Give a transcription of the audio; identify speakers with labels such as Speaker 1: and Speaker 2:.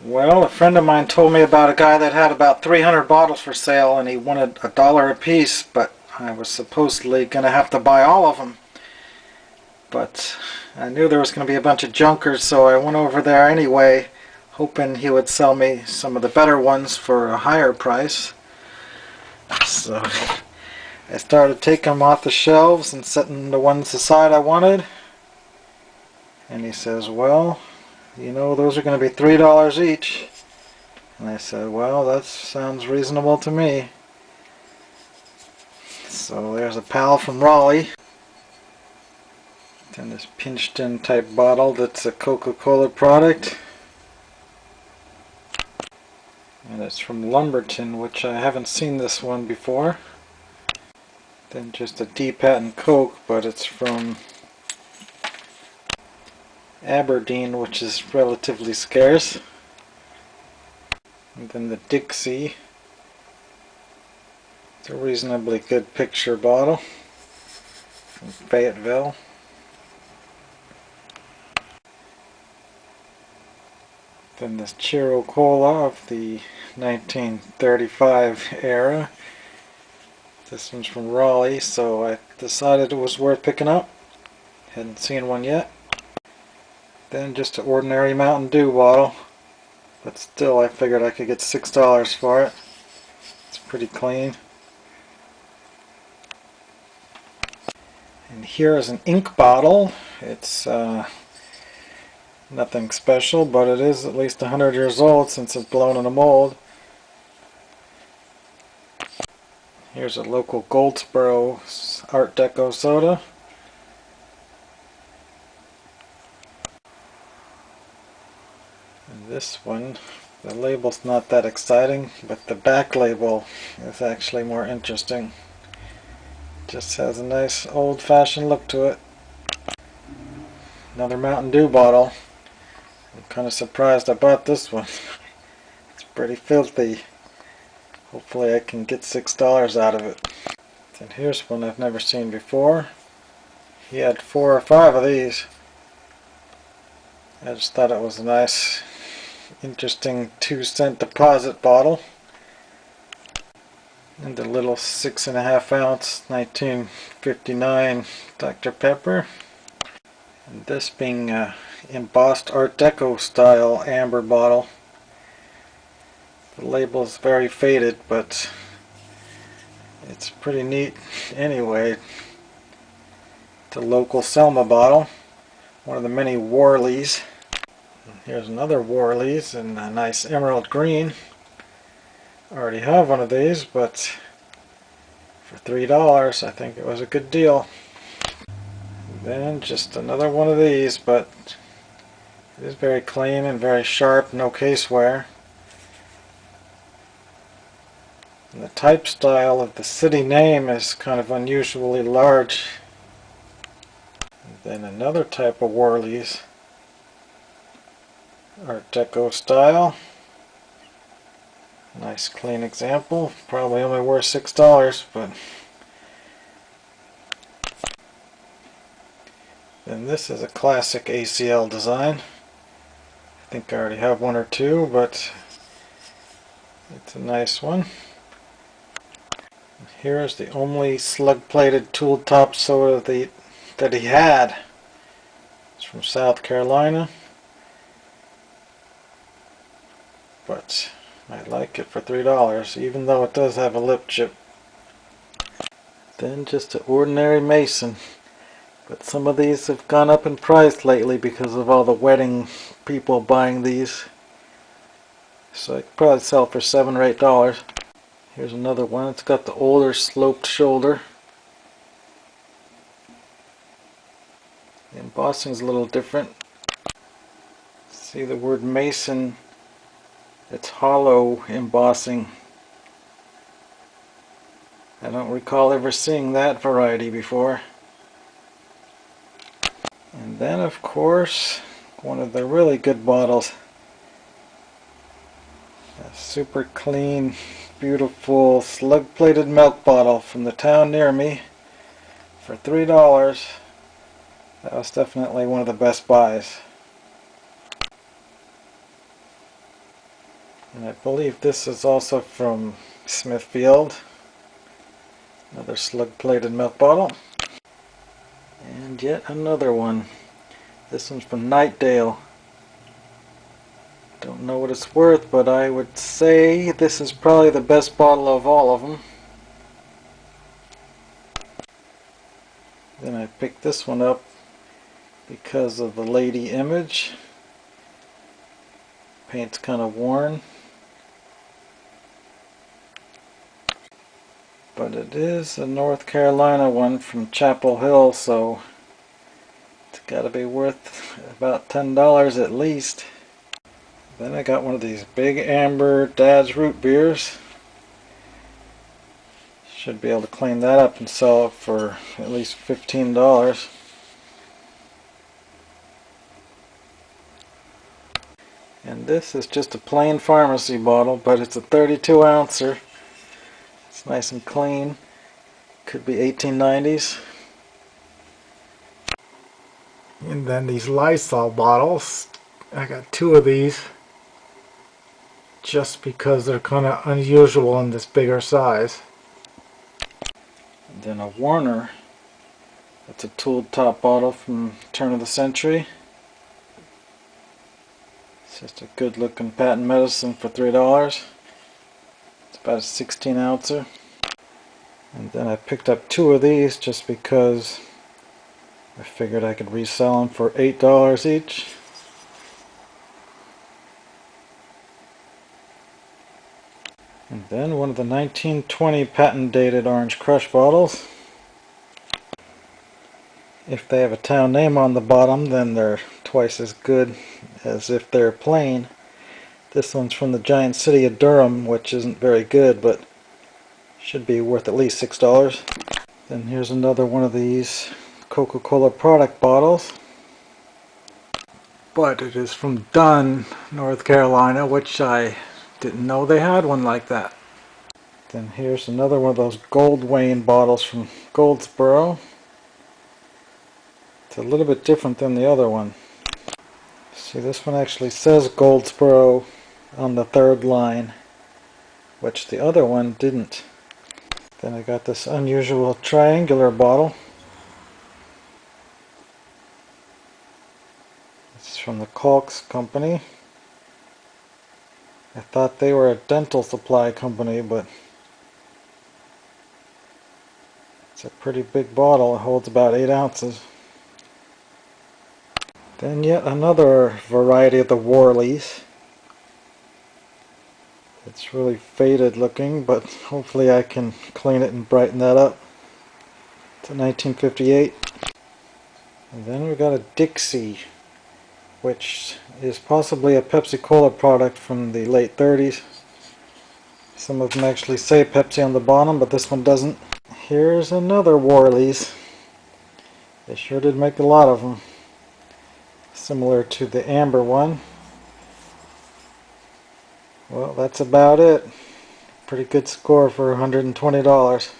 Speaker 1: Well, a friend of mine told me about a guy that had about 300 bottles for sale and he wanted $1 a piece, but I was supposedly going to have to buy all of them. But I knew there was going to be a bunch of junkers, so I went over there anyway, hoping he would sell me some of the better ones for a higher price. So I started taking them off the shelves and setting the ones aside I wanted. And he says, well, you know, those are going to be $3 each. And I said, well, that sounds reasonable to me. So there's a pal from Raleigh. Then this pinched in type bottle that's a Coca-Cola product. And it's from Lumberton, which I haven't seen this one before. Then just a D patent Coke, but it's from Aberdeen, which is relatively scarce. And then the Dixie. It's a reasonably good picture bottle from Fayetteville. Then this Chiro Cola of the 1935 era. This one's from Raleigh, so I decided it was worth picking up. Hadn't seen one yet. Then just an ordinary Mountain Dew bottle, but still I figured I could get $6 for it. It's pretty clean. And here is an ink bottle. It's nothing special, but it is at least 100 years old since it's blown in a mold. Here's a local Goldsboro Art Deco soda. And this one, the label's not that exciting, but the back label is actually more interesting. Just has a nice old-fashioned look to it. Another Mountain Dew bottle. I'm kind of surprised I bought this one. It's pretty filthy. Hopefully I can get $6 out of it. And here's one I've never seen before. He had 4 or 5 of these. I just thought it was a nice, interesting 2-cent deposit bottle. And the little 6.5 ounce 1959 Dr. Pepper. And this being a embossed Art Deco style amber bottle. The label is very faded, but it's pretty neat anyway. It's a local Selma bottle, one of the many Warleys. Here's another Warleys in a nice emerald green. I already have one of these, but for $3 I think it was a good deal. Then just another one of these, but it is very clean and very sharp, no case wear. And the type style of the city name is kind of unusually large. And then another type of Warleys, Art Deco style. Nice clean example, probably only worth $6, but then this is a classic ACL design. I think I already have one or two, but it's a nice one. Here is the only slug-plated tool top soda that he had. It's from South Carolina, but I like it for $3, even though it does have a lip chip. Then just an ordinary Mason, but some of these have gone up in price lately because of all the wedding people buying these. So I could probably sell for $7 or $8. Here's another one. It's got the older sloped shoulder. The embossing is a little different. See the word Mason? It's hollow embossing. I don't recall ever seeing that variety before. And then of course, one of the really good bottles. A super clean, beautiful slug-plated milk bottle from the town near me for $3. That was definitely one of the best buys. And I believe this is also from Smithfield. Another slug-plated milk bottle. And yet another one. This one's from Nightdale. Don't know what it's worth, but I would say this is probably the best bottle of all of them. Then I picked this one up because of the lady image. Paint's kind of worn, but it is a North Carolina one from Chapel Hill, so it's got to be worth about $10 at least. Then I got one of these big amber Dad's root beers. Should be able to clean that up and sell it for at least $15. And this is just a plain pharmacy bottle, but it's a 32 ouncer. It's nice and clean. Could be 1890s.
Speaker 2: And then these Lysol bottles. I got two of these just because they're kind of unusual in this bigger size.
Speaker 1: And then a Warner. That's a tooled top bottle from turn of the century. It's just a good looking patent medicine for $3. It's about a 16 ouncer. And then I picked up two of these just because I figured I could resell them for $8 each. And then one of the 1920 patent dated Orange Crush bottles. If they have a town name on the bottom, then they're twice as good as if they're plain. This one's from the giant city of Durham, which isn't very good, but should be worth at least $6. Then here's another one of these Coca-Cola product bottles. But it is from Dunn, North Carolina, which I didn't know they had one like that. Then here's another one of those Goldwayne bottles from Goldsboro. It's a little bit different than the other one. See, this one actually says Goldsboro on the third line, which the other one didn't. Then I got this unusual triangular bottle. It's from the Calks company. I thought they were a dental supply company, but it's a pretty big bottle. It holds about 8 ounces. Then yet another variety of the Worleys. It's really faded looking, but hopefully I can clean it and brighten that up. It's a 1958. And then we got a Dixie, which is possibly a Pepsi-Cola product from the late 30s. Some of them actually say Pepsi on the bottom, but this one doesn't. Here's another Worley's. They sure did make a lot of them. Similar to the amber one. Well, that's about it. Pretty good score for $120.